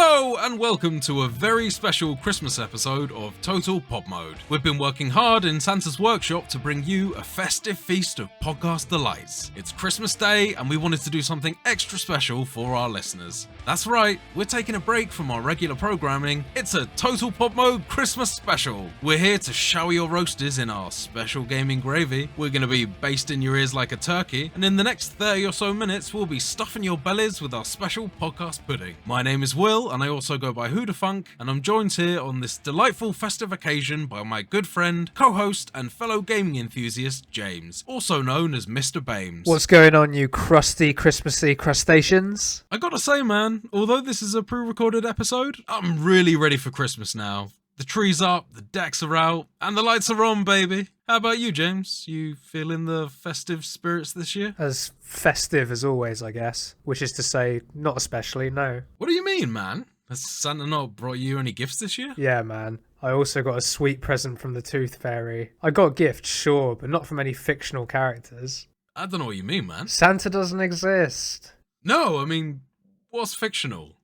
Hello and welcome to a very special Christmas episode of Total Pop Mode. We've been working hard in Santa's workshop to bring you a festive feast of podcast delights. It's Christmas Day and we wanted to do something extra special for our listeners. That's right, we're taking a break from our regular programming. It's a Total Pop Mode Christmas special. We're here to shower your roasters in our special gaming gravy. We're going to be basting your ears like a turkey, and in the next 30 or so minutes we'll be stuffing your bellies with our special podcast pudding. My name is Will, and I also go by Funk, and I'm joined here on this delightful festive occasion by my good friend, co-host, and fellow gaming enthusiast, James, also known as Mr. Bames. What's going on, you crusty, Christmassy crustaceans? I gotta say, man, although this is a pre-recorded episode, I'm really ready for Christmas now. The tree's up, the decks are out, and the lights are on, baby. How about you, James? You feeling the festive spirits this year? As festive as always, I guess. Which is to say, not especially, no. What do you mean, man? Has Santa not brought you any gifts this year? Yeah, man. I also got a sweet present from the Tooth Fairy. I got gifts, sure, but not from any fictional characters. I don't know what you mean, man. Santa doesn't exist. No, I mean, what's fictional?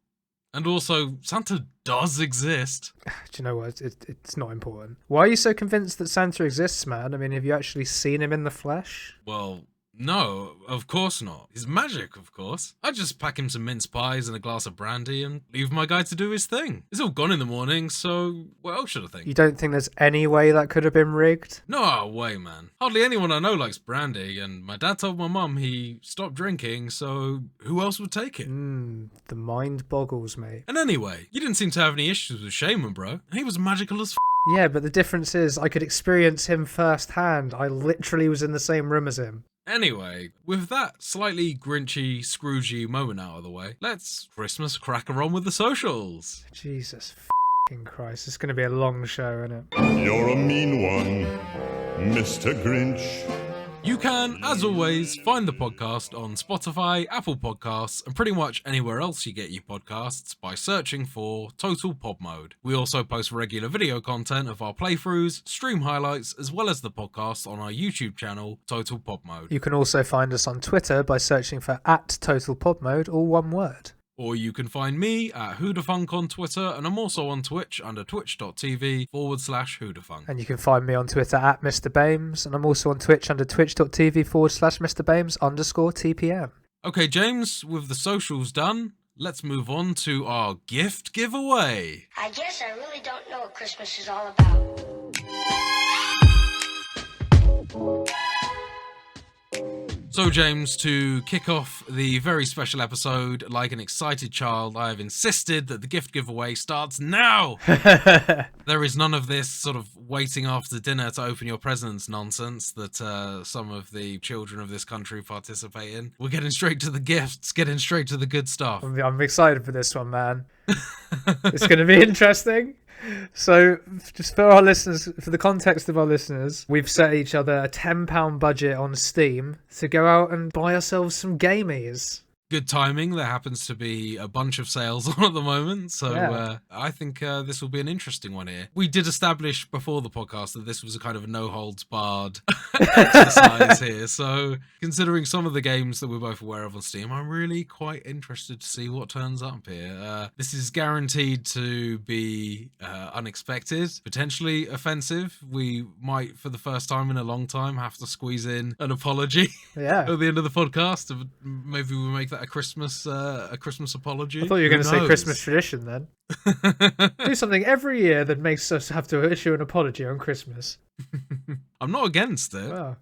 And also, Santa does exist. Do you know what? It's not important. Why are you so convinced that Santa exists, man? I mean, have you actually seen him in the flesh? Well, no, of course not. He's magic, of course. I just pack him some mince pies and a glass of brandy and leave my guy to do his thing. It's all gone in the morning, so what else should I think? You don't think there's any way that could have been rigged? No way, man. Hardly anyone I know likes brandy, and my dad told my mum he stopped drinking, so who else would take it? The mind boggles, mate. And anyway, you didn't seem to have any issues with Shaman, bro. He was magical as Yeah, but the difference is I could experience him firsthand. I literally was in the same room as him. Anyway, with that slightly grinchy, scroogey moment out of the way, let's Christmas cracker on with the socials. Jesus f***ing Christ, it's going to be a long show, isn't it? You're a mean one, Mr. Grinch. You can, as always, find the podcast on Spotify, Apple Podcasts, and pretty much anywhere else you get your podcasts by searching for Total Pop Mode. We also post regular video content of our playthroughs, stream highlights, as well as the podcast on our YouTube channel, Total Pop Mode. You can also find us on Twitter by searching for @TotalPopMode, all one word. Or you can find me at Funk on Twitter, and I'm also on Twitch under twitch.tv/Funk. And you can find me on Twitter at Mr. Bames, and I'm also on Twitch under twitch.tv/MrBames_TPM. Okay, James, with the socials done, let's move on to our gift giveaway. I guess I really don't know what Christmas is all about. So, James, to kick off the very special episode, like an excited child, I have insisted that the gift giveaway starts now! There is none of this sort of waiting after dinner to open your presents nonsense that some of the children of this country participate in. We're getting straight to the gifts, getting straight to the good stuff. I'm excited for this one, man. It's going to be interesting. So, just for our listeners, for the context of our listeners, we've set each other a £10 budget on Steam to go out and buy ourselves some gamies. Good timing. There happens to be a bunch of sales on at the moment, so Yeah. I think this will be an interesting one here. We did establish before the podcast that this was a kind of a no-holds-barred exercise here, so considering some of the games that we're both aware of on Steam, I'm really quite interested to see what turns up here. This is guaranteed to be unexpected, potentially offensive. We might, for the first time in a long time, have to squeeze in an apology Yeah. at the end of the podcast. Maybe we make that a Christmas apology. I thought you were going to Who say knows? Christmas tradition then. Do something every year that makes us have to issue an apology on Christmas. I'm not against it. Well,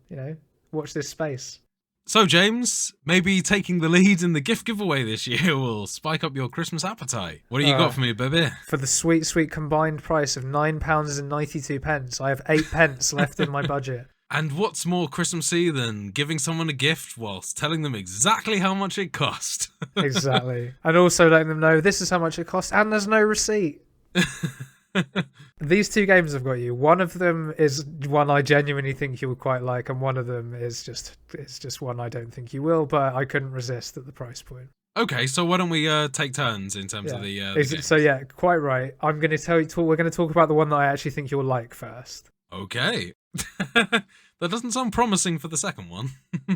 watch this space. So, James, maybe taking the lead in the gift giveaway this year will spike up your Christmas appetite. What do you got for me, baby? For the sweet, sweet combined price of £9.92, I have 8 pence left in my budget. And what's more Christmassy than giving someone a gift whilst telling them exactly how much it cost? Exactly. And also letting them know this is how much it costs and there's no receipt. These two games I've got you. One of them is one I genuinely think you would quite like, and one of them is just one I don't think you will, but I couldn't resist at the price point. Okay, so why don't we take turns in terms of the So yeah, quite right. I'm going to tell you. We're going to talk about the one that I actually think you'll like first. Okay. That doesn't sound promising for the second one.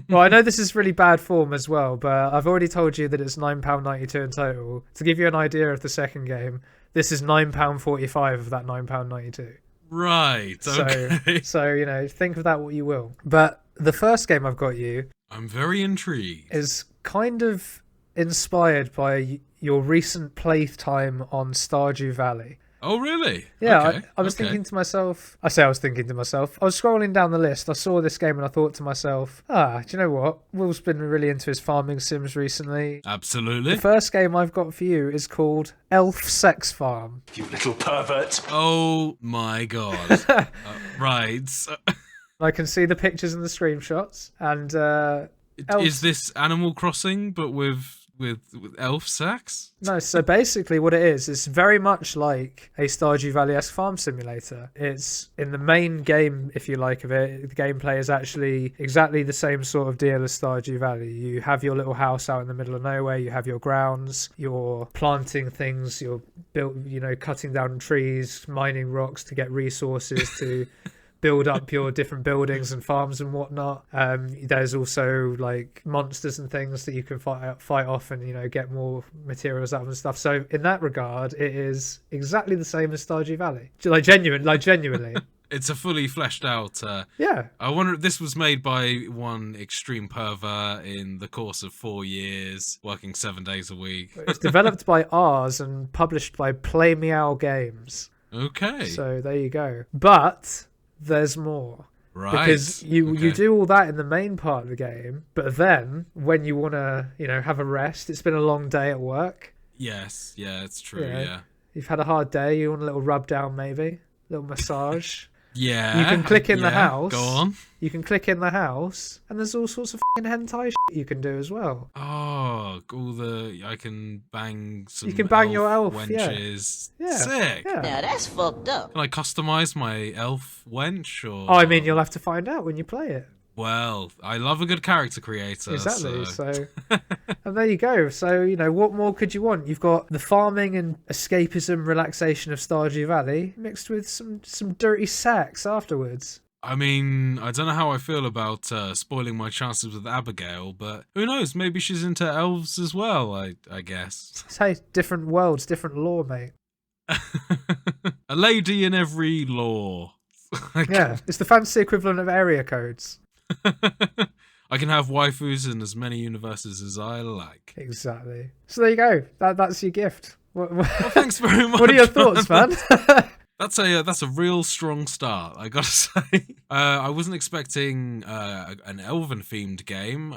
Well, I know this is really bad form as well, but I've already told you that it's £9.92 in total. To give you an idea of the second game, this is £9.45 of that £9.92. Right, okay. So, you know, think of that what you will. But the first game I've got you I'm very intrigued. is kind of inspired by your recent playtime on Stardew Valley. Oh, really? Yeah, Okay, I was okay. thinking to myself, I was scrolling down the list, I saw this game and I thought to myself, do you know what? Will's been really into his farming sims recently. Absolutely. The first game I've got for you is called Elf Sex Farm. You little pervert. Oh my god. Right. I can see the pictures and the screenshots, and elves- Is this Animal Crossing, but with elf sex? No, so basically what it is, it's very much like a Stardew Valley-esque farm simulator. It's in the main game, if you like, of it, the gameplay is actually exactly the same sort of deal as Stardew Valley. You have your little house out in the middle of nowhere, you have your grounds, you're planting things, you're cutting down trees, mining rocks to get resources to build up your different buildings and farms and whatnot. There's also like monsters and things that you can fight off and get more materials out of and stuff. So in that regard, it is exactly the same as Stardew Valley. Genuinely. It's a fully fleshed out. Yeah. I wonder if this was made by one extreme pervert in the course of 4 years, working 7 days a week. It's developed by ours and published by Play Meow Games. Okay. So there you go. But there's more. Right. Because you do all that in the main part of the game, but then when you want to, have a rest, it's been a long day at work. Yes. Yeah, it's true. Yeah. You've had a hard day, you want a little rub down maybe, a little massage. Yeah. You can click in the house. Go on. You can click in the house, and there's all sorts of fucking hentai shit you can do as well. Oh, I can bang some. You can bang your elf, wenches. Yeah. Sick. Yeah. Now that's fucked up. Can I customize my elf wench or? Oh, I mean, you'll have to find out when you play it. Well, I love a good character creator. Exactly. So and there you go. So, what more could you want? You've got the farming and escapism relaxation of Stardew Valley mixed with some dirty sex afterwards. I mean, I don't know how I feel about spoiling my chances with Abigail, but who knows? Maybe she's into elves as well, I guess. Hey, different worlds, different lore, mate. A lady in every law. Yeah, it's the fantasy equivalent of area codes. I can have waifus in as many universes as I like. Exactly. So there you go. That's your gift. Well, thanks very much. What are your thoughts, man? That's a real strong start, I gotta say. I wasn't expecting an elven themed game.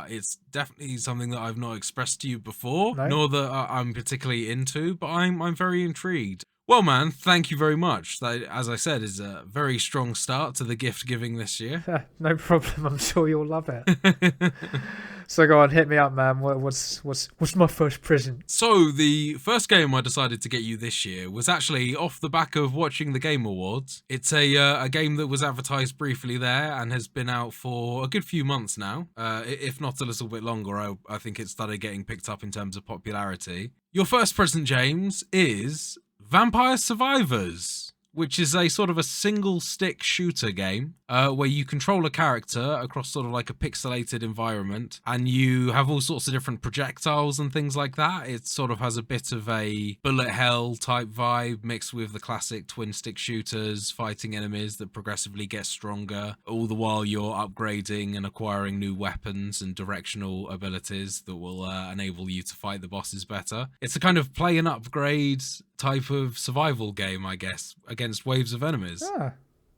It's definitely something that I've not expressed to you before, nor that I'm particularly into. But I'm very intrigued. Well, man, thank you very much. That, as I said, is a very strong start to the gift giving this year. No problem. I'm sure you'll love it. So go on, hit me up, man. What's my first present? So the first game I decided to get you this year was actually off the back of watching the Game Awards. It's a game that was advertised briefly there and has been out for a good few months now, if not a little bit longer. I think it started getting picked up in terms of popularity. Your first present, James, is Vampire Survivors, which is a sort of a single stick shooter game where you control a character across sort of like a pixelated environment, and you have all sorts of different projectiles and things like that. It sort of has a bit of a bullet hell type vibe mixed with the classic twin stick shooters, fighting enemies that progressively get stronger, all the while you're upgrading and acquiring new weapons and directional abilities that will enable you to fight the bosses better. It's a kind of play and upgrade type of survival game, I guess, against waves of enemies.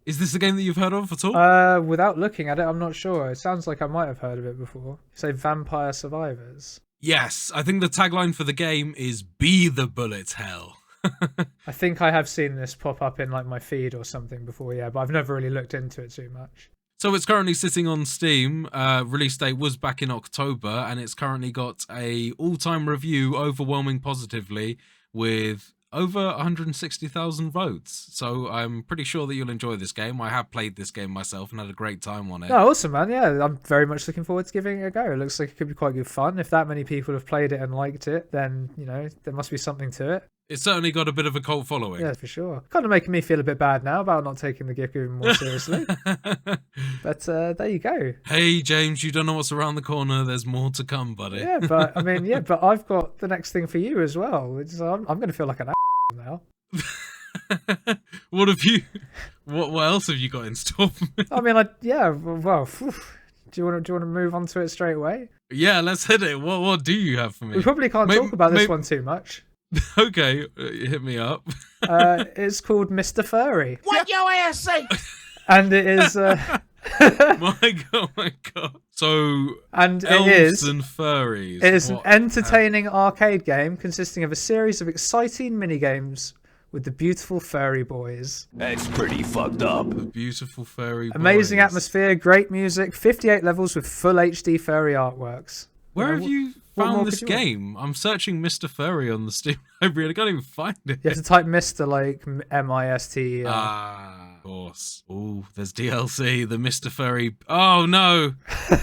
Is this a game that you've heard of at all? Without looking at it, I'm not sure. It sounds like I might have heard of it before. Say Vampire Survivors. Yes, I think the tagline for the game is "Be the bullet hell." I think I have seen this pop up in like my feed or something before, yeah, but I've never really looked into it too much. So it's currently sitting on Steam. Release date was back in October, and it's currently got a all-time review overwhelming positively with over 160,000 votes. So I'm pretty sure that you'll enjoy this game. I have played this game myself and had a great time on it. Oh, awesome, man. Yeah, I'm very much looking forward to giving it a go. It looks like it could be quite good fun. If that many people have played it and liked it, then, there must be something to it. It's certainly got a bit of a cult following. Yeah, for sure. Kind of making me feel a bit bad now about not taking the gift even more seriously. But there you go. Hey, James, you don't know what's around the corner. There's more to come, buddy. Yeah, but I mean, but I've got the next thing for you as well. I'm going to feel like an now. What have you? What else have you got in store for me? I mean, well, do you want to move on to it straight away? Yeah, let's hit it. What do you have for me? We probably can't talk about this one too much. Okay, hit me up. It's called Mr. Furry. What your ass say? And it is my god. So and elves and furries. It is an entertaining arcade game consisting of a series of exciting mini games with the beautiful furry boys. That's pretty fucked up. The beautiful furry boys. Amazing atmosphere, great music, 58 levels with full HD furry artworks. Where have you what more found this could you want? game? I'm searching Mr. Furry on the Steam library and I can't even find it. You have to type Mr. like M-I-S-T. Of course. Oh, there's DLC, the Mr. Furry. Oh no.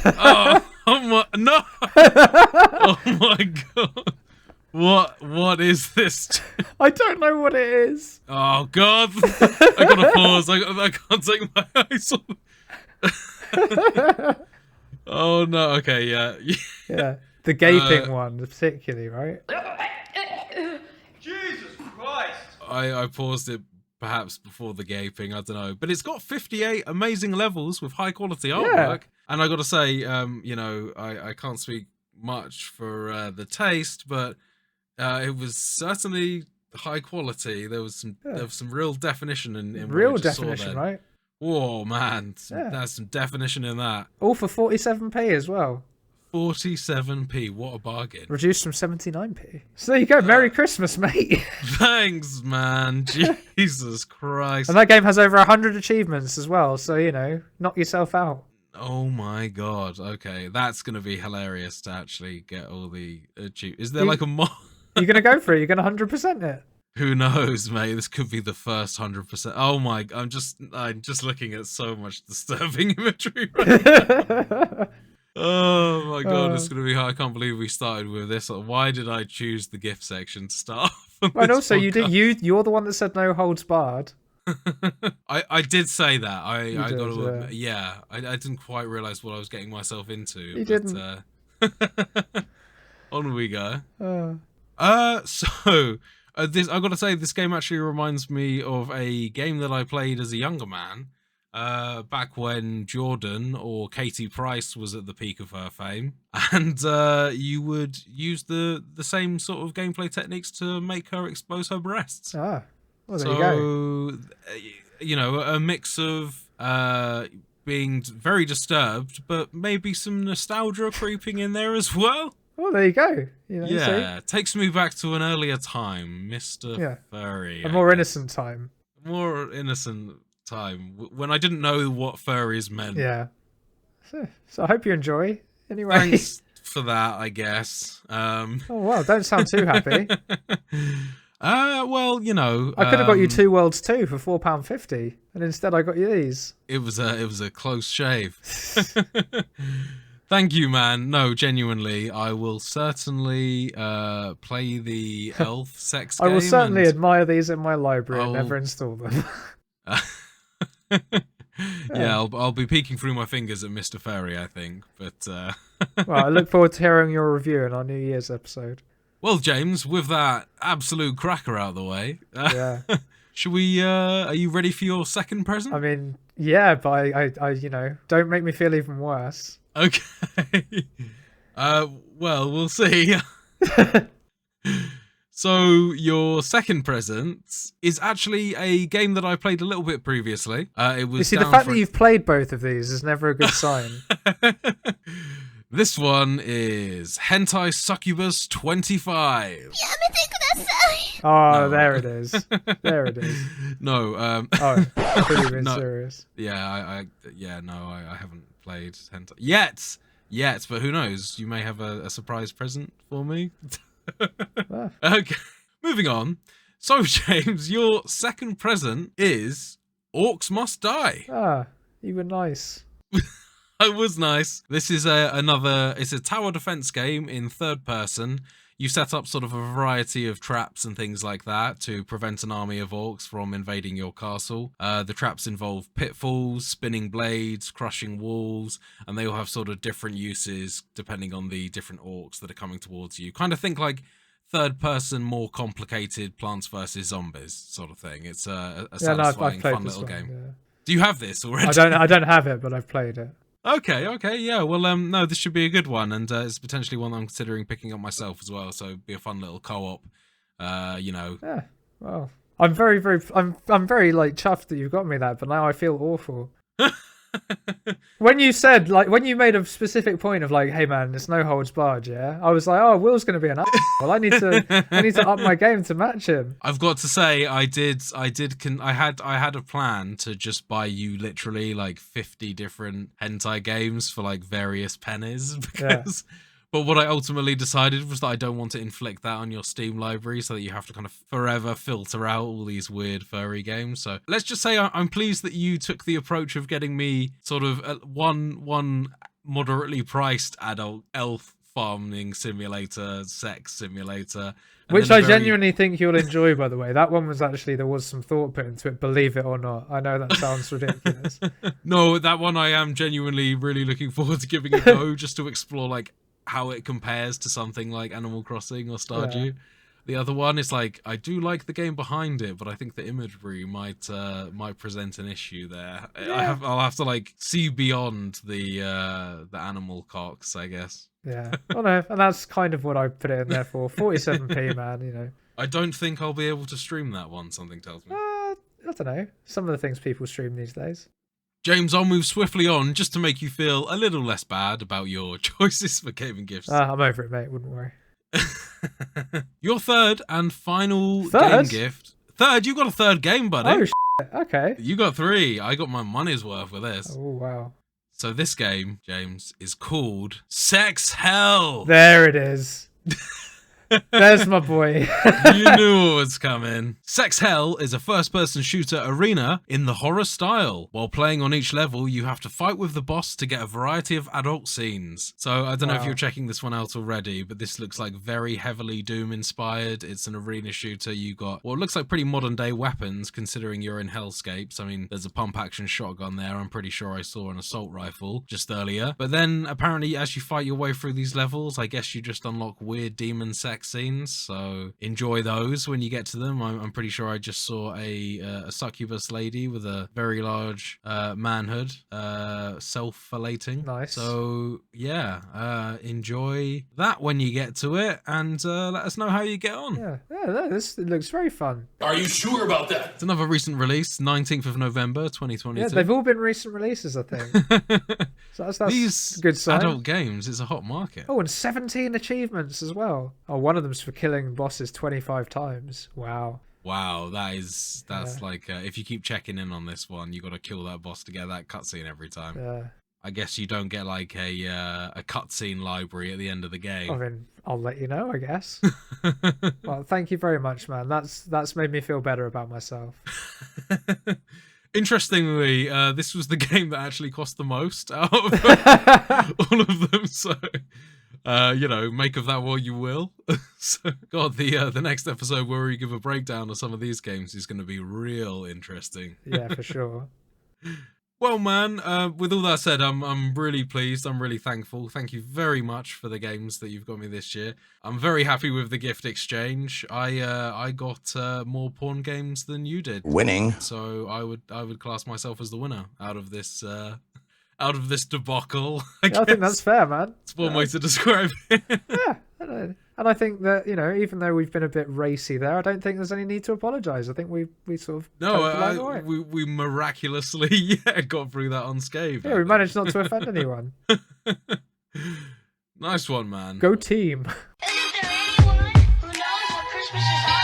Oh my no. Oh my god. What is this? I don't know what it is. Oh god. I gotta pause. I can't take my eyes off. Oh no. Okay, yeah. Yeah. The gaping one, particularly, right? Jesus Christ! I paused it perhaps before the gaping, I don't know. But it's got 58 amazing levels with high quality artwork. And I gotta say, you know, I can't speak much for the taste, but it was certainly high quality. There was some real definition in Real what I just definition, saw then. right? Whoa, man. There's some definition in that. All for 47p as well. 47p, what a bargain. Reduced from 79p. So there you go. Merry Christmas, mate. Thanks, man. Jesus Christ. And that game has over 100 achievements as well. So, you know, knock yourself out. Oh my god. Okay, that's going to be hilarious to actually get all the achievements. Is there like a mod? You're going to go for it. You're going to 100% it. Who knows, mate? This could be the first 100%. Oh my, I'm just looking at so much disturbing imagery right now. Oh my god, it's gonna be hard. I can't believe we started with this. Why did I choose the gift section to start off? And also, you're the one that said no holds barred. I did say that. I did, got to admit, yeah. I didn't quite realize what I was getting myself into. You didn't. On we go. This I got to say, this game actually reminds me of a game that I played as a younger man. Back when Jordan or Katie Price was at the peak of her fame, and you would use the same sort of gameplay techniques to make her expose her breasts. Well, there you go. You know, a mix of being very disturbed, but maybe some nostalgia creeping in there as well. Well, there you go. You know, Yeah, takes me back to an earlier time, Mr. Furry. A more innocent time. More innocent time when I didn't know what furries meant. Yeah. So I hope you enjoy. Anyway. Thanks for that, I guess. Oh wow, don't sound too happy. Well, you know, I could have got you Two Worlds 2 for £4.50, and instead I got you these. It was a close shave. Thank you, man. No, genuinely, I will certainly play the elf sex game. I will certainly admire these in my library and never install them. Yeah, I'll be peeking through my fingers at Mr. Furry, I think. But well, I look forward to hearing your review in our New Year's episode. Well, James, with that absolute cracker out of the way, Yeah. should we? Are you ready for your second present? I mean, yeah, but I you know, don't make me feel even worse. Okay. Well, we'll see. So your second present is actually a game that I played a little bit previously. It was. You see, the fact that you've played both of these is never a good sign. This one is Hentai Succubus 25. Oh, there it is. There it is. No. Oh, pretty been No. serious. Yeah, I haven't played Hentai yet, but who knows? You may have a surprise present for me. Okay, moving on. So, James, your second present is Orcs Must Die. Ah, you were nice. It was nice. This is it's a tower defense game in third person. you set up sort of a variety of traps and things like that to prevent an army of orcs from invading your castle. The traps involve pitfalls, spinning blades, crushing walls, and they all have sort of different uses depending on the different orcs that are coming towards you. Kind of think like third person, more complicated Plants vs Zombies sort of thing. It's a satisfying, fun little game. Yeah. Do you have this already? I don't have it, but I've played it. Okay, yeah. Well, no, this should be a good one, and it's potentially one that I'm considering picking up myself as well. So it'd be a fun little co-op. Yeah. Well, I'm very like chuffed that you've got me that, but now I feel awful. When you said, like, when you made a specific point of like, hey man, it's no holds barred, yeah, I was like, oh, Will's gonna be an well, I need to up my game to match him. I've got to say, I had a plan to just buy you literally like 50 different hentai games for like various pennies because. Yeah. But what I ultimately decided was that I don't want to inflict that on your Steam library so that you have to kind of forever filter out all these weird furry games. So let's just say I'm pleased that you took the approach of getting me sort of one moderately priced adult elf farming simulator, sex simulator. Which I genuinely think you'll enjoy, by the way. That one was actually, there was some thought put into it, believe it or not. I know that sounds ridiculous. No, that one I am genuinely really looking forward to giving a go just to explore like how it compares to something like Animal Crossing or Stardew. Yeah. The other one is like, I do like the game behind it, but I think the imagery might present an issue there. Yeah. I'll have to like see beyond the animal cocks, I guess. Yeah. Oh no, and that's kind of what I put it in there for. 47p, man. You know. I don't think I'll be able to stream that one. Something tells me. I don't know. Some of the things people stream these days. James, I'll move swiftly on just to make you feel a little less bad about your choices for gaming gifts. I'm over it, mate. Wouldn't worry. Your third and final game gift. Third? You got a third game, buddy. Oh, shit. Okay. You got 3. I got my money's worth with this. Oh, wow. So this game, James, is called Sex Hell. There it is. There's my boy. You knew it was coming. Sex Hell is a first-person shooter arena in the horror style. While playing on each level, you have to fight with the boss to get a variety of adult scenes. So I don't know if you're checking this one out already, but this looks like very heavily Doom-inspired. It's an arena shooter. You got what looks like pretty modern-day weapons, considering you're in Hellscapes. I mean, there's a pump-action shotgun there. I'm pretty sure I saw an assault rifle just earlier. But then, apparently, as you fight your way through these levels, I guess you just unlock weird demon sex scenes, so enjoy those when you get to them. I'm pretty sure I just saw a succubus lady with a very large manhood, self-falating. Nice. So yeah, enjoy that when you get to it, and let us know how you get on. Yeah, this looks very fun. Are you sure about that? It's another recent release, 19th of November 2022. Yeah, they've all been recent releases, I think. So that's These a good sign. Adult games, it's a hot market. Oh, and 17 achievements as well. Oh, one of them's for killing bosses 25 times. Wow. Wow, that's like if you keep checking in on this one, you got to kill that boss to get that cutscene every time. Yeah. I guess you don't get like a cutscene library at the end of the game. I mean, I'll let you know, I guess. Well, thank you very much, man. That's made me feel better about myself. Interestingly, this was the game that actually cost the most out of all of them. So, make of that what you will. So, God, the next episode where we give a breakdown of some of these games is going to be real interesting. Yeah, for sure. Well, man, with all that said, I'm really pleased. I'm really thankful. Thank you very much for the games that you've got me this year. I'm very happy with the gift exchange. I got more porn games than you did. Winning. So I would class myself as the winner out of this debacle. I think that's fair, man. It's one way to describe it. Yeah, and I think that, even though we've been a bit racy there, I don't think there's any need to apologise. I think we sort of we miraculously got through that unscathed. Yeah, we managed not to offend anyone. Nice one, man. Go team. Isn't there anyone who knows what Christmas is all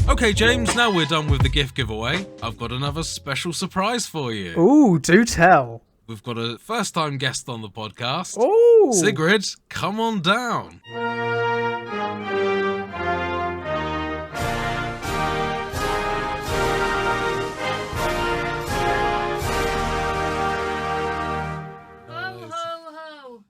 about? Okay, James, now we're done with the gift giveaway. I've got another special surprise for you. Ooh, do tell. We've got a first-time guest on the podcast. Ooh. Sigrid, come on down. Ho, ho, ho.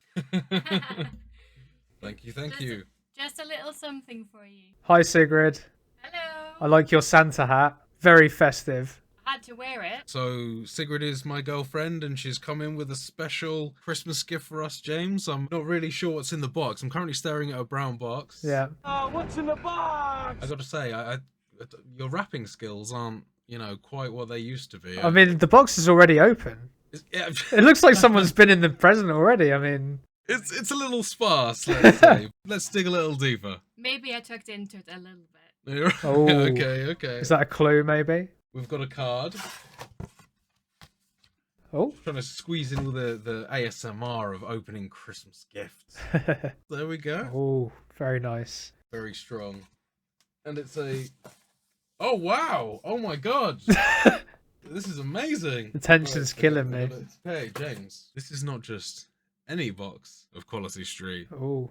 Thank you. Just a little something for you. Hi, Sigrid. Hello. I like your Santa hat. Very festive. I had to wear it. So Sigrid is my girlfriend, and she's come in with a special Christmas gift for us, James. I'm not really sure what's in the box. I'm currently staring at a brown box. Yeah. Oh, what's in the box? I got to say, your wrapping skills aren't, quite what they used to be. I mean, the box is already open. Yeah, It looks like someone's been in the present already. I mean, it's a little sparse, let's say. Let's dig a little deeper. Maybe I tucked into it a little bit. Oh. Okay. is that a clue, maybe? We've got a card. Oh. Trying to squeeze in all the ASMR of opening Christmas gifts. There we go. Oh, very nice. Very strong. And it's a... Oh, wow! Oh, my God! This is amazing! The tension's killing me. Hey, James. This is not just any box of Quality Street. Oh.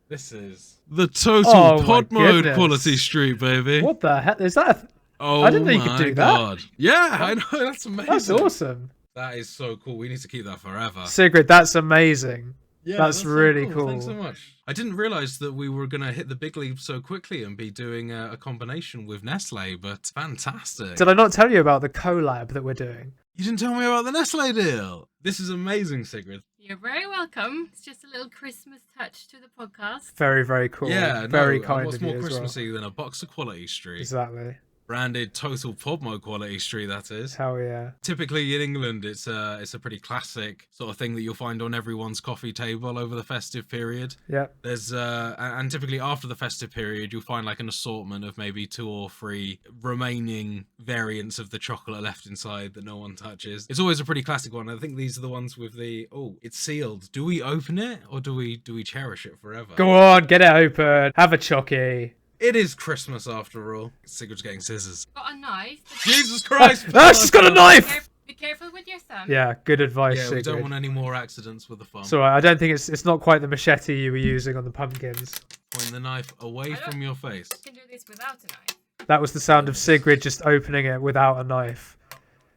This is... the total Oh, my pod mode goodness. Quality Street, baby. What the heck? Is that... Oh, I didn't know you could my do that. God. Yeah, I know. That's amazing. That's awesome. That is so cool. We need to keep that forever. Sigrid, that's amazing. Yeah, that's so really cool. Thanks so much. I didn't realize that we were going to hit the big league so quickly and be doing a combination with Nestle, but fantastic. Did I not tell you about the collab that we're doing? You didn't tell me about the Nestle deal. This is amazing, Sigrid. You're very welcome. It's just a little Christmas touch to the podcast. Very, very cool. Yeah, very no, kind what's of more you as well. Christmassy than a box of Quality Street? Exactly. Branded Total Podmo Quality Street, that is. Hell yeah. Typically in England, it's a pretty classic sort of thing that you'll find on everyone's coffee table over the festive period. Yep. There's and typically after the festive period, you'll find like an assortment of maybe 2 or 3 remaining variants of the chocolate left inside that no one touches. It's always a pretty classic one. I think these are the ones with the it's sealed. Do we open it or do we cherish it forever? Go on, get it open. Have a chocky. It is Christmas after all. Sigurd's getting scissors. Got a knife. Jesus Christ! Ah, she's got a knife! Be careful with your thumb. Yeah, good advice, Yeah, we Sigrid. don't want any more accidents with the farm. It's alright, I don't think it's not quite the machete you were using on the pumpkins. Point the knife away from your face. You can do this without a knife. That was the sound of Sigrid just opening it without a knife.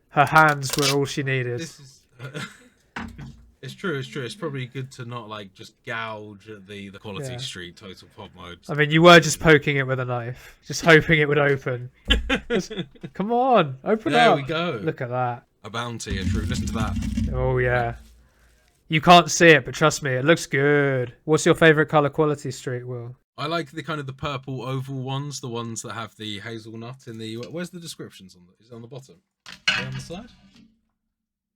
Her hands were all she needed. This is... It's true. It's probably good to not like just gouge at the Quality Street Total Pop mode. I mean, you were just poking it with a knife, just hoping it would open. Come on, open There up. we go. Look at that. A bounty, a true. Listen to that. Oh yeah. You can't see it, but trust me, it looks good. What's your favourite colour Quality Street, Will? I like the kind of the purple oval ones, the ones that have the hazelnut in the... Where's the descriptions on Is it on the bottom? Is it on the side?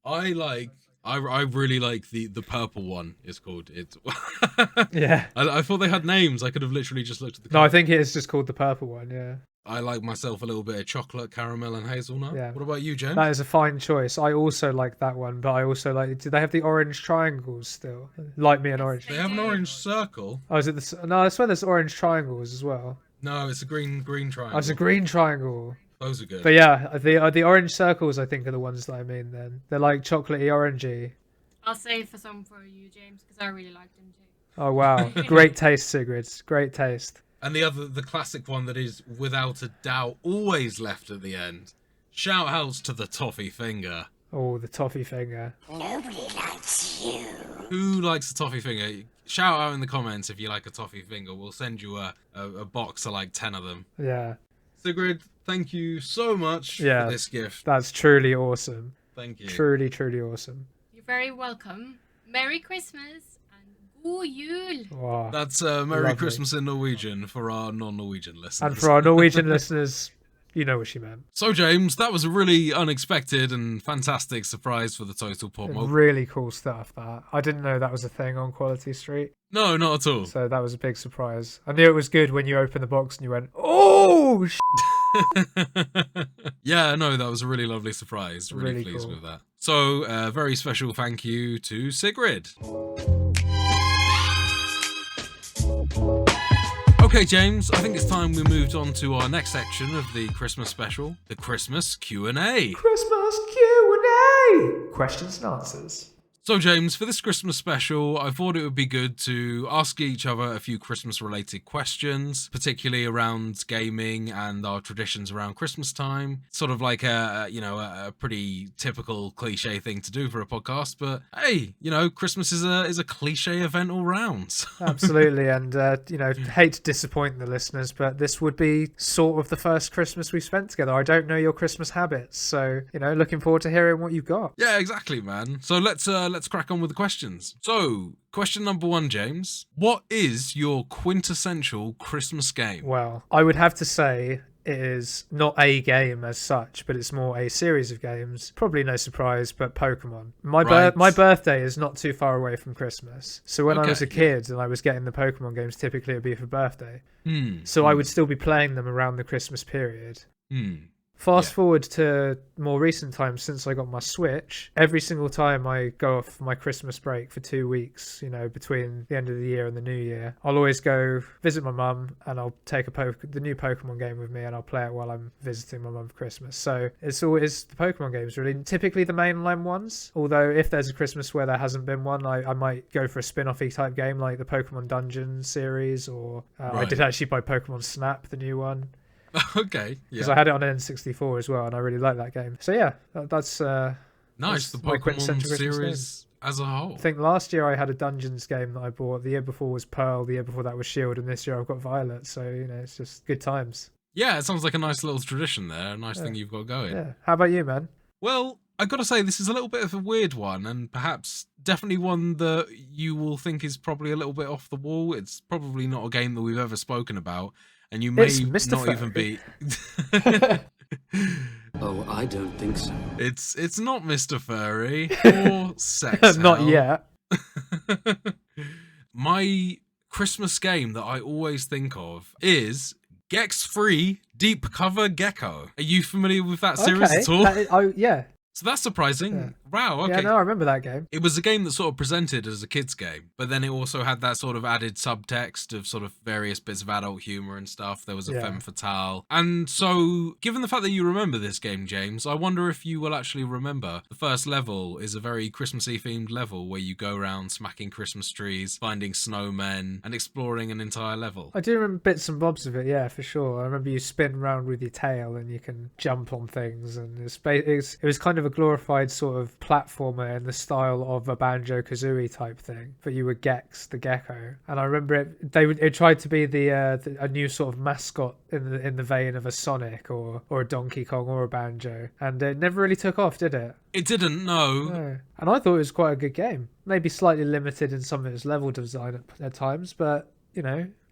I really like the purple one. It's called it. Yeah. I thought they had names. I could have literally just looked at the. No, I think it is just called the purple one. Yeah. I like myself a little bit of chocolate, caramel, and hazelnut. Yeah. What about you, James? That is a fine choice. I also like that one, but I also like. Do they have the orange triangles still? Like me and orange. They have an orange circle. Oh, is it the? No, I swear there's orange triangles as well. No, it's a green triangle. Oh, it's a green triangle. Those are good. But yeah, the orange circles I think are the ones that I mean. Then they're like chocolatey, orangey. I'll save for some for you, James, because I really like them too. Oh wow, great taste, Sigrid. Great taste. And the classic one that is without a doubt always left at the end. Shout outs to the toffee finger. Oh, the toffee finger. Nobody likes you. Who likes a toffee finger? Shout out in the comments if you like a toffee finger. We'll send you a box of like 10 of them. Yeah. Sigrid, thank you so much for this gift. That's truly awesome. Thank you. Truly, truly awesome. You're very welcome. Merry Christmas and God Jul. Wow. That's Merry Lovely. Christmas in Norwegian for our non-Norwegian listeners. And for our Norwegian listeners, you know what she meant. So, James, that was a really unexpected and fantastic surprise for the Total Pop Mode. Really cool stuff, that. I didn't know that was a thing on Quality Street. No, not at all. So that was a big surprise. I knew it was good when you opened the box and you went, oh, Yeah, no, that was a really lovely surprise. Really, Really pleased cool. with that. So, very special thank you to Sigrid. Okay, James, I think it's time we moved on to our next section of the Christmas special, the Christmas Q&A. Christmas Q&A! Questions and answers. So, James, for this Christmas special, I thought it would be good to ask each other a few Christmas-related questions, particularly around gaming and our traditions around Christmas time. Sort of like a pretty typical cliche thing to do for a podcast, but hey, Christmas is a cliche event all round. Absolutely, and hate to disappoint the listeners, but this would be sort of the first Christmas we spent together. I don't know your Christmas habits, so looking forward to hearing what you've got. Yeah, exactly, man. So let's crack on with the questions. So, question number 1, James. What is your quintessential Christmas game? Well, I would have to say it is not a game as such, but it's more a series of games. Probably no surprise, but Pokemon. My birthday is not too far away from Christmas. So when I was a kid and I was getting the Pokemon games, typically it'd be for birthday. So I would still be playing them around the Christmas period. Fast forward to more recent times since I got my Switch. Every single time I go off my Christmas break for 2 weeks, between the end of the year and the new year, I'll always go visit my mum and I'll take the new Pokemon game with me and I'll play it while I'm visiting my mum for Christmas. So it's always the Pokemon games, really. Typically the mainline ones. Although if there's a Christmas where there hasn't been one, I might go for a spin-off-y type game like the Pokemon Dungeon series, or I did actually buy Pokemon Snap, the new one. Okay, because I had it on N64 as well, and I really like that game. So yeah, that's nice. That's the Pokemon series as a whole. I think last year I had a Dungeons game that I bought. The year before was Pearl. The year before that was Shield, and this year I've got Violet. So it's just good times. Yeah, it sounds like a nice little tradition there. A nice thing you've got going. Yeah. How about you, man? Well, I got to say, this is a little bit of a weird one, and perhaps definitely one that you will think is probably a little bit off the wall. It's probably not a game that we've ever spoken about. And you may not even be. Oh, I don't think so. It's not Mr. Furry or Sex. Not yet. My Christmas game that I always think of is Gex Free Deep Cover Gecko. Are you familiar with that series at all? Yeah. So that's surprising. Yeah. Wow, okay. Yeah, no, I remember that game. It was a game that sort of presented as a kid's game, but then it also had that sort of added subtext of sort of various bits of adult humour and stuff. There was a femme fatale. And so, given the fact that you remember this game, James, I wonder if you will actually remember the first level is a very Christmassy themed level where you go around smacking Christmas trees, finding snowmen, and exploring an entire level. I do remember bits and bobs of it, yeah, for sure. I remember you spin around with your tail and you can jump on things, and it was kind of a glorified sort of platformer in the style of a Banjo-Kazooie type thing, but you were Gex the gecko. And I remember it tried to be a new sort of mascot in the vein of a Sonic or a Donkey Kong or a Banjo, and it never really took off, did it? It didn't, no. And I thought it was quite a good game, maybe slightly limited in some of its level design at times, but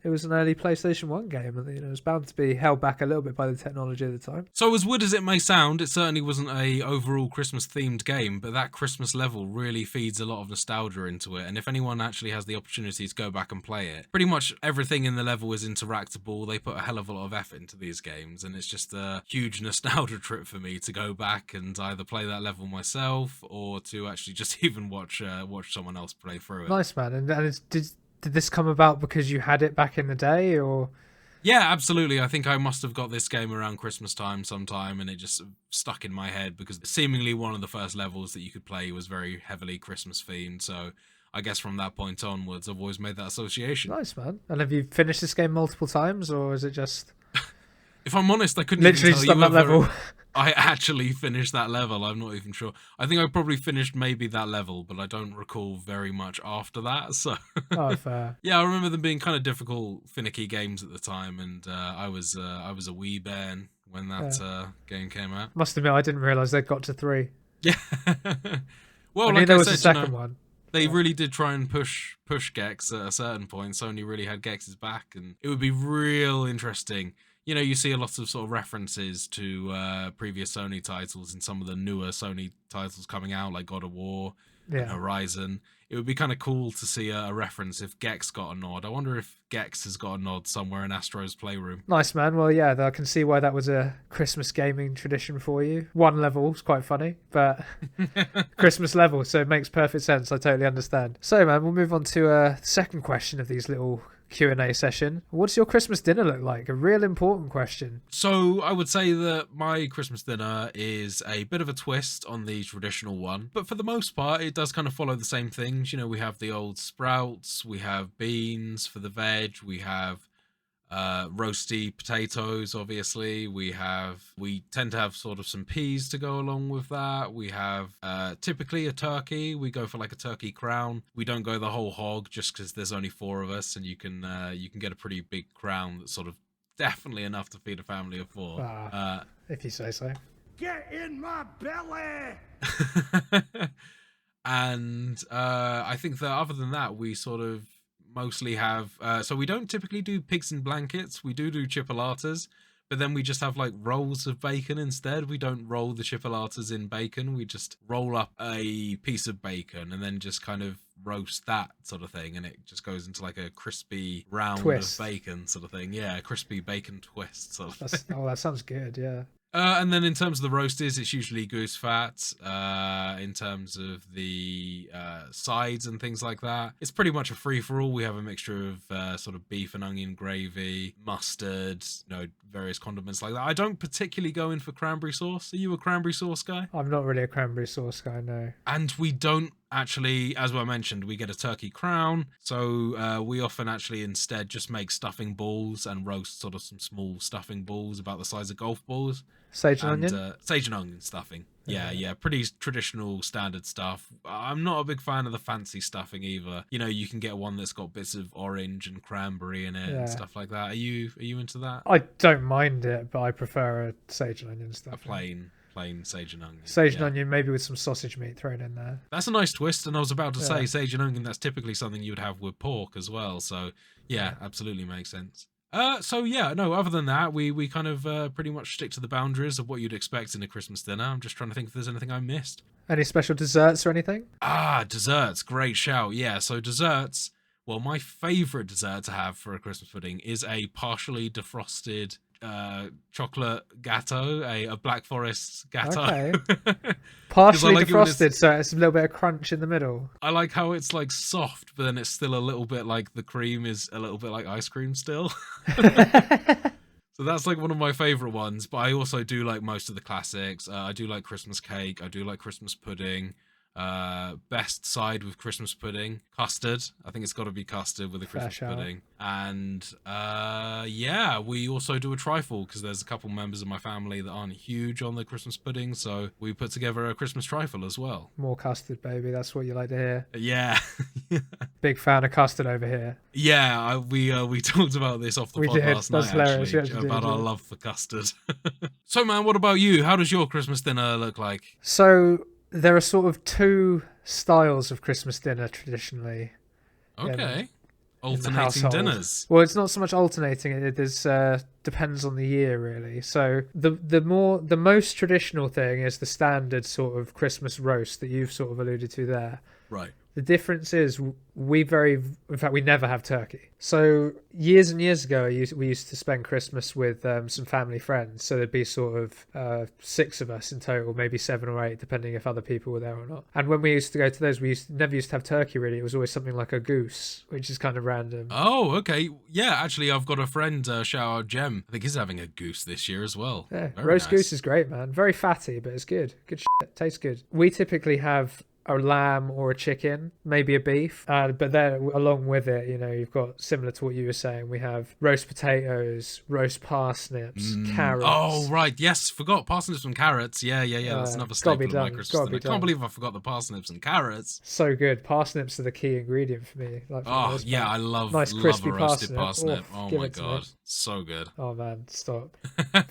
it was an early PlayStation 1 game, and it was bound to be held back a little bit by the technology at the time. So as weird as it may sound, it certainly wasn't a overall Christmas themed game, but that Christmas level really feeds a lot of nostalgia into it. And if anyone actually has the opportunity to go back and play it, pretty much everything in the level is interactable. They put a hell of a lot of effort into these games, and it's just a huge nostalgia trip for me to go back and either play that level myself or to actually just even watch someone else play through it. Nice, man. And did this come about because you had it back in the day, or? Yeah, absolutely. I think I must have got this game around Christmas time sometime, and it just stuck in my head because seemingly one of the first levels that you could play was very heavily Christmas themed. So I guess from that point onwards, I've always made that association. Nice, man. And have you finished this game multiple times, or is it just... If I'm honest, I couldn't literally even tell you that level. I actually finished that level. I'm not even sure. I think I probably finished maybe that level, but I don't recall very much after that. So, oh, fair. Yeah, I remember them being kind of difficult, finicky games at the time, and I was a wee bairn when that game came out. Must admit, I didn't realise they'd got to 3. Yeah. Well, I mean, there was a second one. They really did try and push Gex at a certain point. Sony really had Gex's back, and it would be real interesting. You see a lot of sort of references to previous Sony titles in some of the newer Sony titles coming out, like God of War and Horizon. It would be kind of cool to see a reference if Gex got a nod. I wonder if Gex has got a nod somewhere in Astro's Playroom. Nice, man. Well, yeah, I can see why that was a Christmas gaming tradition for you. One level is quite funny, but Christmas level, so it makes perfect sense. I totally understand. So, man, we'll move on to a second question of these little Q&A session. What's your Christmas dinner look like? A real important question. So I would say that my Christmas dinner is a bit of a twist on the traditional one, but for the most part, it does kind of follow the same things. You know, we have the old sprouts, we have beans for the veg, we have roasty potatoes, obviously. We tend to have sort of some peas to go along with that. We have typically a turkey. We go for like a turkey crown. We don't go the whole hog just because there's only 4 of us, and you can get a pretty big crown that's sort of definitely enough to feed a family of 4. If you say so. Get in my belly! And I think that other than that, we sort of mostly have so we don't typically do pigs in blankets. We do chipolatas, but then we just have like rolls of bacon instead. We don't roll the chipolatas in bacon. We just roll up a piece of bacon and then just kind of roast that sort of thing, and it just goes into like a crispy round twist of bacon sort of thing. Yeah, a crispy bacon twist sort of thing. Oh, that sounds good, yeah. And then in terms of the roasties, it's usually goose fat. In terms of the sides and things like that, it's pretty much a free-for-all. We have a mixture of sort of beef and onion gravy, mustard, various condiments like that. I don't particularly go in for cranberry sauce. Are you a cranberry sauce guy? I'm not really a cranberry sauce guy, no. And we don't actually, as I mentioned, we get a turkey crown. So we often actually instead just make stuffing balls and roast sort of some small stuffing balls about the size of golf balls. Sage and onion? Sage and onion stuffing. Yeah. Pretty traditional standard stuff. I'm not a big fan of the fancy stuffing either. You can get one that's got bits of orange and cranberry in it and stuff like that. Are you into that? I don't mind it, but I prefer a sage and onion stuffing. A plain sage and onion. Sage and onion, maybe with some sausage meat thrown in there. That's a nice twist, and I was about to say sage and onion, that's typically something you would have with pork as well. So yeah, absolutely makes sense. Other than that, we kind of pretty much stick to the boundaries of what you'd expect in a Christmas dinner. I'm just trying to think if there's anything I missed. Any special desserts or anything? Desserts. Great shout. Yeah, so desserts. Well, my favourite dessert to have for a Christmas pudding is a partially defrosted chocolate gatto, a Black Forest gatto. Okay. Partially like defrosted, so it's a little bit of crunch in the middle. I like how it's like soft, but then it's still a little bit like the cream is a little bit like ice cream still. So that's like one of my favorite ones, but I also do like most of the classics. I do like Christmas cake. I do like Christmas pudding. Best side with Christmas pudding, custard. I think it's got to be custard with a Christmas pudding. And we also do a trifle because there's a couple members of my family that aren't huge on the Christmas pudding, so we put together a Christmas trifle as well. More custard, baby. That's what you like to hear. Yeah. Big fan of custard over here. Yeah, we talked about this off the pod last night, actually, about our love for custard. So, man, what about you? How does your Christmas dinner look like? So there are sort of 2 styles of Christmas dinner traditionally. Okay. Alternating dinners. Well, it's not so much alternating. It is depends on the year, really. So the most traditional thing is the standard sort of Christmas roast that you've sort of alluded to there. Right. The difference is we never have turkey. So years and years ago, we used to spend Christmas with some family friends. So there'd be sort of 6 of us in total, maybe 7 or 8, depending if other people were there or not. And when we used to go to those, never used to have turkey, really. It was always something like a goose, which is kind of random. Oh, okay. Yeah, actually, I've got a friend, shout out Jem. I think he's having a goose this year as well. Yeah, roast goose is great, man. Very fatty, but it's good. Good shit. Tastes good. We typically have a lamb or a chicken, maybe a beef, but then along with it, you've got, similar to what you were saying, we have roast potatoes, roast parsnips, carrots. Oh right, yes, forgot parsnips and carrots. Yeah, that's another staple of my Christmas dinner. I can't believe I forgot the parsnips and carrots. So good. Parsnips are the key ingredient for me. I love nice crispy a roasted parsnip. Oh my god, so good. Oh man, stop.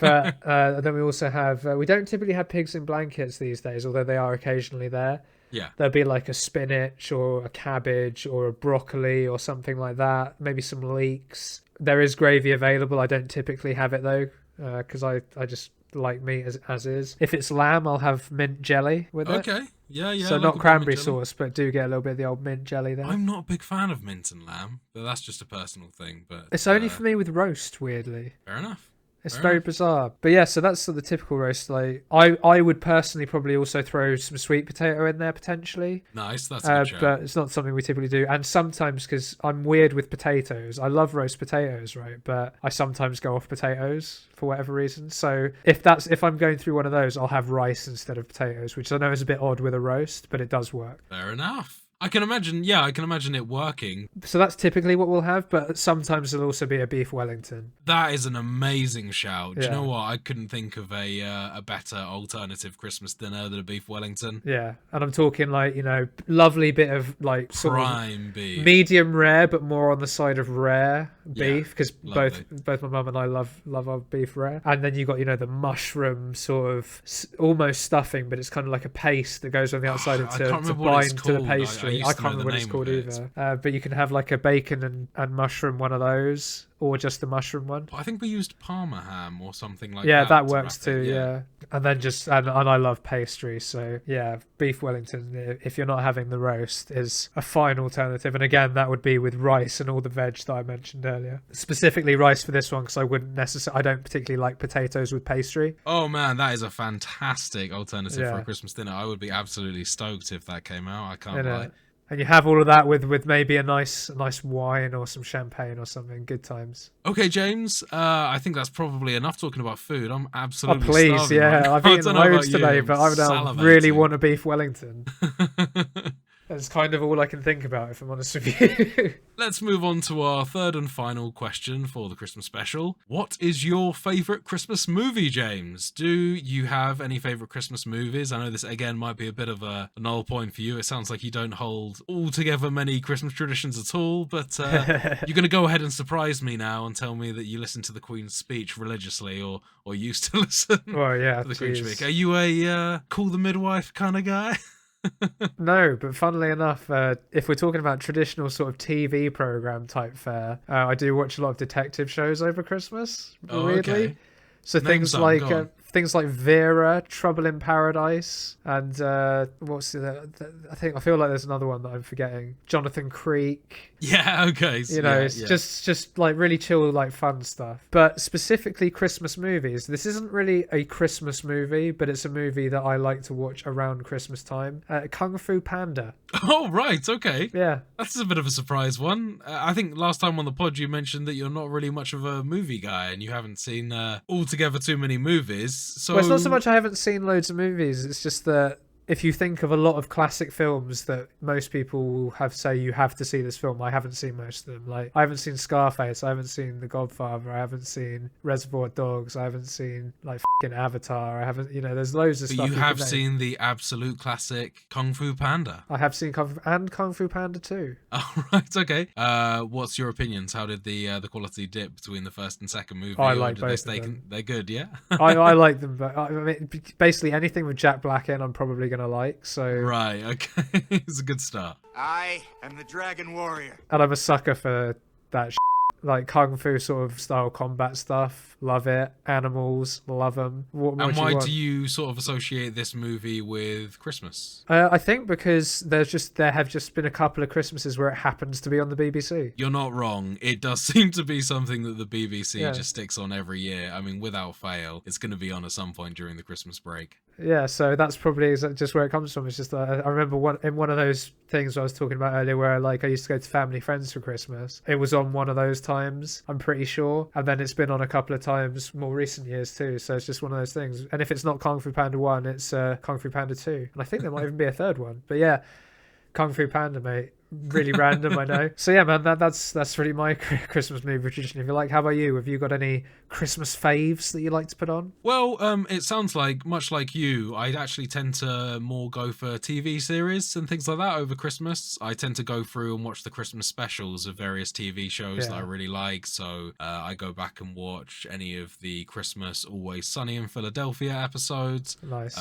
But then we also have we don't typically have pigs in blankets these days, although they are occasionally there. Yeah. There'll be like a spinach or a cabbage or a broccoli or something like that. Maybe some leeks. There is gravy available. I don't typically have it though, because I just like meat as is. If it's lamb, I'll have mint jelly with it. Okay. Yeah. So not cranberry sauce, but do get a little bit of the old mint jelly there. I'm not a big fan of mint and lamb, but that's just a personal thing. But it's only for me with roast, weirdly. Fair enough. It's Fair very enough. bizarre. But yeah, so that's sort of the typical roast. Like I would personally probably also throw some sweet potato in there potentially. Nice, that's a good show. But it's not something we typically do. And sometimes, because I'm weird with potatoes, I love roast potatoes, right? But I sometimes go off potatoes for whatever reason. So if I'm going through one of those, I'll have rice instead of potatoes, which I know is a bit odd with a roast, but it does work. Fair enough. I can imagine it working. So that's typically what we'll have, but sometimes there'll also be a beef Wellington. That is an amazing shout. Do you Yeah. know what? I couldn't think of a better alternative Christmas dinner than a beef Wellington. Yeah, and I'm talking like, lovely bit of like sort of Prime beef. medium rare, but more on the side of rare Yeah, beef, because lovely. both my mum and I love our beef rare. And then you got the mushroom sort of almost stuffing, but it's kind of like a paste that goes on the outside I to can't remember what it's bind to the called. pastry. used I to can't know remember the what it's name called of it. either. But you can have like a bacon and mushroom one of those, or just the mushroom one. I think we used Parma ham or something like Yeah, that. that to works wrap it, too. Yeah, and then and I love pastry, so yeah, beef Wellington, if you're not having the roast, is a fine alternative. And again, that would be with rice and all the veg that I mentioned earlier. Specifically rice for this one, because I don't particularly like potatoes with pastry. Oh man, that is a fantastic alternative for Yeah. a Christmas dinner. I would be absolutely stoked if that came out. I can't You know, lie. and you have all of that with maybe a nice wine or some champagne or something. Good times. Okay, James. I think that's probably enough talking about food. I'm Oh absolutely please, starving yeah, right now. I've I eaten don't know about loads you, today, I'm but I now really salivating. want a beef Wellington. That's kind of all I can think about, if I'm honest with you. Let's move on to our third and final question for the Christmas special. What is your favourite Christmas movie, James? Do you have any favourite Christmas movies? I know this, again, might be a bit of a null point for you. It sounds like you don't hold altogether many Christmas traditions at all, but you're going to go ahead and surprise me now and tell me that you listen to the Queen's speech religiously, or used to listen Well, yeah, to the Queen's jeez. speech. Are you a Call the Midwife kind of guy? No, but funnily enough, if we're talking about traditional sort of TV program type fare, I do watch a lot of detective shows over Christmas. Oh, weirdly, okay. so Name some, go on. things like Vera, Trouble in Paradise, and what's I feel like there's another one that I'm forgetting. Jonathan Creek. Yeah, okay. It's just like really chill, like fun stuff. But specifically Christmas movies. This isn't really a Christmas movie, but it's a movie that I like to watch around Christmas time. Kung Fu Panda. Oh, right, okay. Yeah. That's a bit of a surprise one. I think last time on the pod you mentioned that you're not really much of a movie guy and you haven't seen altogether too many movies. So Well, it's not so much I haven't seen loads of movies. It's just that if you think of a lot of classic films that most people will say you have to see this film, I haven't seen most of them. Like, I haven't seen Scarface, I haven't seen The Godfather, I haven't seen Reservoir Dogs, I haven't seen like fucking Avatar, I haven't, there's loads of But stuff. you could have name. seen the absolute classic Kung Fu Panda. I have seen Kung Fu Panda 2. Oh, right, okay. What's your opinions? How did the quality dip between the first and second movie? I or like did both they of them. They're good, yeah? I like them, but I mean, basically anything with Jack Black in, I'm probably gonna like. So Right, okay. It's a good start. I am the Dragon Warrior. and I'm a sucker for that like kung fu sort of style combat stuff. Love it. Animals, love them. What more And do you why want? do you sort of associate this movie with Christmas? I think because there have just been a couple of Christmases where it happens to be on the BBC. You're not wrong. It does seem to be something that the BBC Yeah. just sticks on every year. I mean, without fail, it's going to be on at some point during the Christmas break. Yeah, so that's probably just where it comes from. It's just that I remember one of those things I was talking about earlier where like I used to go to family friends for Christmas. It was on one of those times, I'm pretty sure. And then it's been on a couple of times more recent years too. So it's just one of those things. And if it's not Kung Fu Panda 1, it's Kung Fu Panda 2. And I think there might even be a third one. But yeah, Kung Fu Panda, mate. Really random, I know. So yeah, man, that's really my Christmas movie tradition. If you like, how about you? Have you got any Christmas faves that you like to put on? Well, it sounds like, much like you, I actually tend to more go for TV series and things like that over Christmas. I tend to go through and watch the Christmas specials of various TV shows that I really like. So I go back and watch any of the Christmas Always Sunny in Philadelphia episodes. Nice.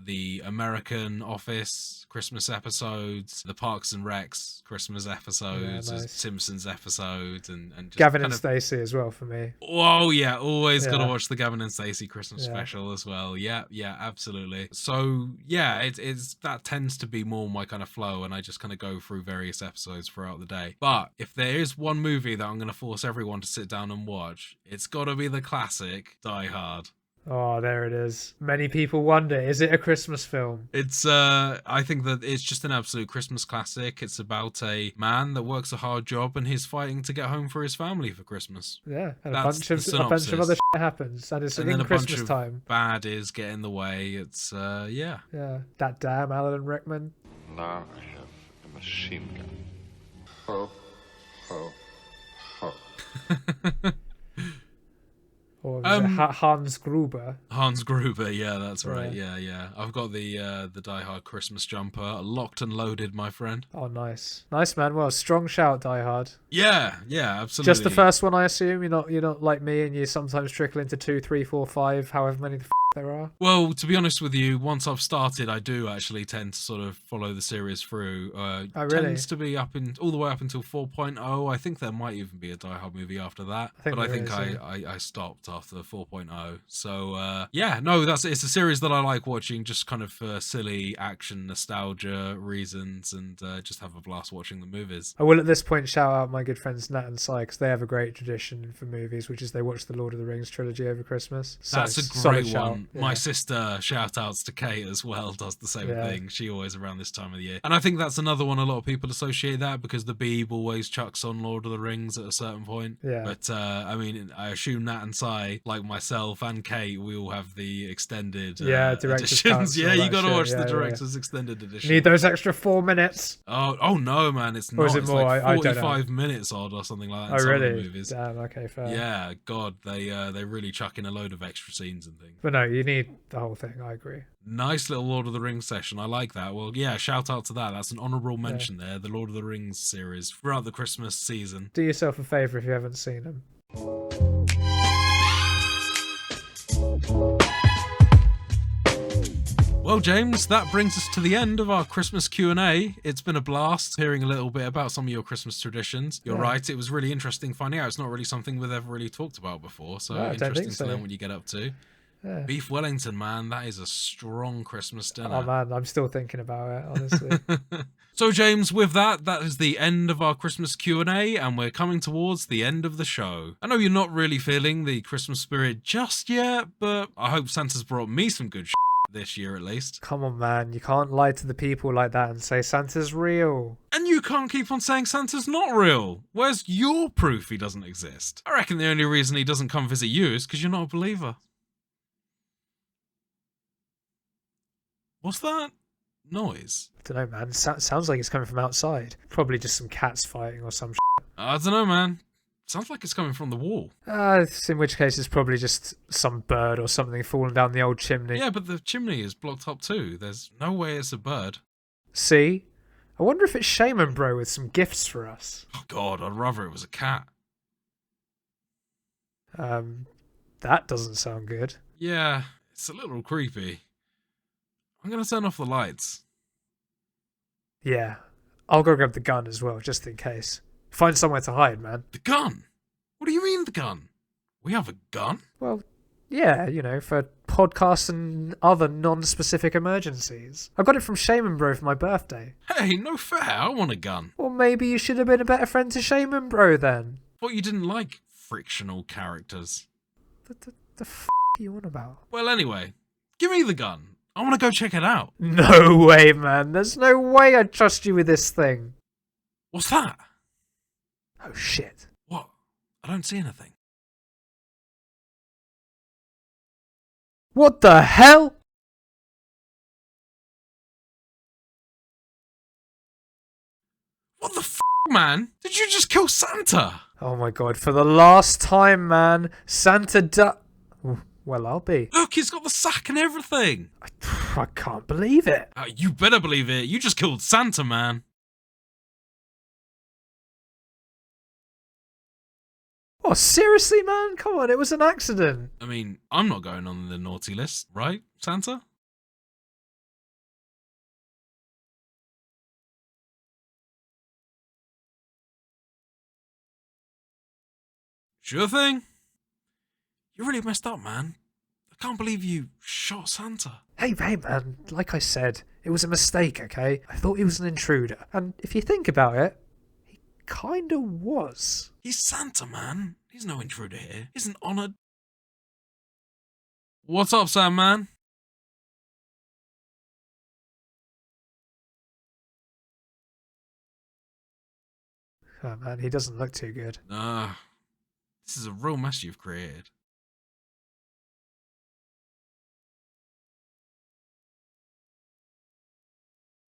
The American Office Christmas episodes, the Parks and Recs Christmas episodes, Yeah, a nice. Simpsons episode, and just Gavin kind and of. Stacey as well for me. Oh yeah, always gotta Yeah. watch the Gavin and Stacey Christmas Yeah. special as well. Yeah, absolutely. So yeah, it's that tends to be more my kind of flow, and I just kind of go through various episodes throughout the day. But if there is one movie that I'm gonna force everyone to sit down and watch, it's gotta be the classic Die Hard. Oh, there it is. Many people wonder, is it a Christmas film? It's I think that it's just an absolute Christmas classic. It's about a man that works a hard job and he's fighting to get home for his family for Christmas. Yeah, and That's a bunch of the other synopsis. shit happens, and it's And in then a bunch Christmas of time. bad is get in the way. It's yeah. Yeah, that damn Alan Rickman. Now I have a machine gun. Ho, ho, ho. Or was it Hans Gruber? Hans Gruber, yeah, that's right. Yeah. I've got the Die Hard Christmas jumper locked and loaded, my friend. Oh, nice, man. Well, strong shout, Die Hard. Yeah, absolutely. Just the first one, I assume. You're not like me, and you sometimes trickle into 2, 3, 4, 5, however many there are. Well, to be honest with you, once I've started, I do actually tend to sort of follow the series through. Oh, really? Tends to be all the way up until 4.0. I think there might even be a Die Hard movie after that, but I think I stopped after 4.0. So yeah, no, it's a series that I like watching, just kind of for silly action nostalgia reasons, and just have a blast watching the movies. I will at this point shout out my good friends Nat and Si, because they have a great tradition for movies, which is they watch the Lord of the Rings trilogy over Christmas. So That's a solid great shout. one. Yeah. My sister, shout outs to Kate as well, does the same Yeah. thing. She always around this time of the year. And I think that's another one a lot of people associate that because the Beeb always chucks on Lord of the Rings at a certain point. Yeah. But I mean, I assume Nat and Si, like myself and Kate, we all have the extended director's editions. cuts and Yeah, all you that gotta shit. watch Yeah, the yeah. director's extended edition. Need those extra 4 minutes. Oh no, man, it's Or not. is it It's more? like I don't know. 45 minutes odd or something like that. Oh, in some of the really? movies. Damn, okay, fair. Yeah, God, they really chuck in a load of extra scenes and things. But no, you need the whole thing. I agree. Nice little Lord of the Rings session. I like that. Well, yeah, shout out to that. That's an honourable mention there. The Lord of the Rings series throughout the Christmas season. Do yourself a favour if you haven't seen them. Well, James, that brings us to the end of our Christmas Q&A. It's been a blast hearing a little bit about some of your Christmas traditions. You're right, it was really interesting finding out. It's not really something we've ever really talked about before, so No, I don't interesting think to so. learn what you get up to. Yeah. Beef Wellington, man, that is a strong Christmas dinner. Oh man, I'm still thinking about it, honestly. So James, with that is the end of our Christmas Q&A, and we're coming towards the end of the show. I know you're not really feeling the Christmas spirit just yet, but I hope Santa's brought me some good this year at least. Come on, man. You can't lie to the people like that and say Santa's real. And you can't keep on saying Santa's not real. Where's your proof he doesn't exist? I reckon the only reason he doesn't come visit you is because you're not a believer. What's that noise? I don't know, man. Sounds like it's coming from outside. Probably just some cats fighting or some I don't know, man. Sounds like it's coming from the wall. in which case it's probably just some bird or something falling down the old chimney. Yeah, but the chimney is blocked up too. There's no way it's a bird. See? I wonder if it's Shaman Bro with some gifts for us. Oh God, I'd rather it was a cat. That doesn't sound good. Yeah, it's a little creepy. I'm gonna turn off the lights. Yeah. I'll go grab the gun as well, just in case. Find somewhere to hide, man. The gun? What do you mean the gun? We have a gun? Well, yeah, for podcasts and other non-specific emergencies. I got it from Shaman Bro for my birthday. Hey, no fair, I want a gun. Well, maybe you should have been a better friend to Shaman Bro then. Thought you didn't like frictional characters. The f*** are you on about? Well, anyway, give me the gun. I want to go check it out. No way, man. There's no way I'd trust you with this thing. What's that? Oh, shit. What? I don't see anything. What the hell? What the f***, man? Did you just kill Santa? Oh my god, for the last time, man. Santa Well, I'll be. Look, he's got the sack and everything. I can't believe it. You better believe it. You just killed Santa, man. Oh, seriously, man? Come on, it was an accident. I mean, I'm not going on the naughty list, right, Santa? Sure thing. You really messed up, man. I can't believe you shot Santa. Hey, man, like I said, it was a mistake, okay? I thought he was an intruder. And if you think about it, he kinda was. He's Santa, man. He's no intruder here. He's an honored... What's up, Sam, man? Oh, man, he doesn't look too good. Nah. This is a real mess you've created.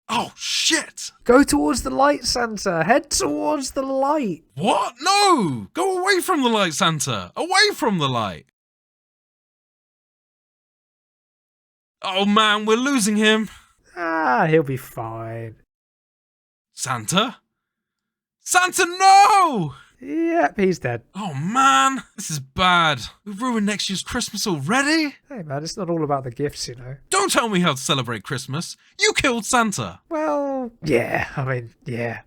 Oh, shit! Go towards the light, Santa. Head towards the light. What? No! Go away from the light, Santa! Away from the light! Oh man, we're losing him! Ah, he'll be fine. Santa? Santa, no! Yep, he's dead. Oh man, this is bad. We've ruined next year's Christmas already? Hey, man, it's not all about the gifts, you know. Don't tell me how to celebrate Christmas. You killed Santa. Well, yeah, yeah.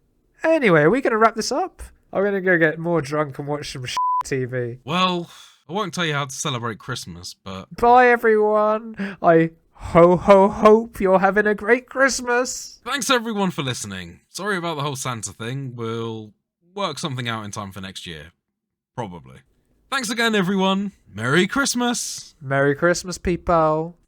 Anyway, are we going to wrap this up? I'm going to go get more drunk and watch some TV. Well, I won't tell you how to celebrate Christmas, but... Bye, everyone. I hope you're having a great Christmas. Thanks everyone for listening. Sorry about the whole Santa thing. We'll work something out in time for next year. Probably. Thanks again, everyone. Merry Christmas. Merry Christmas, people.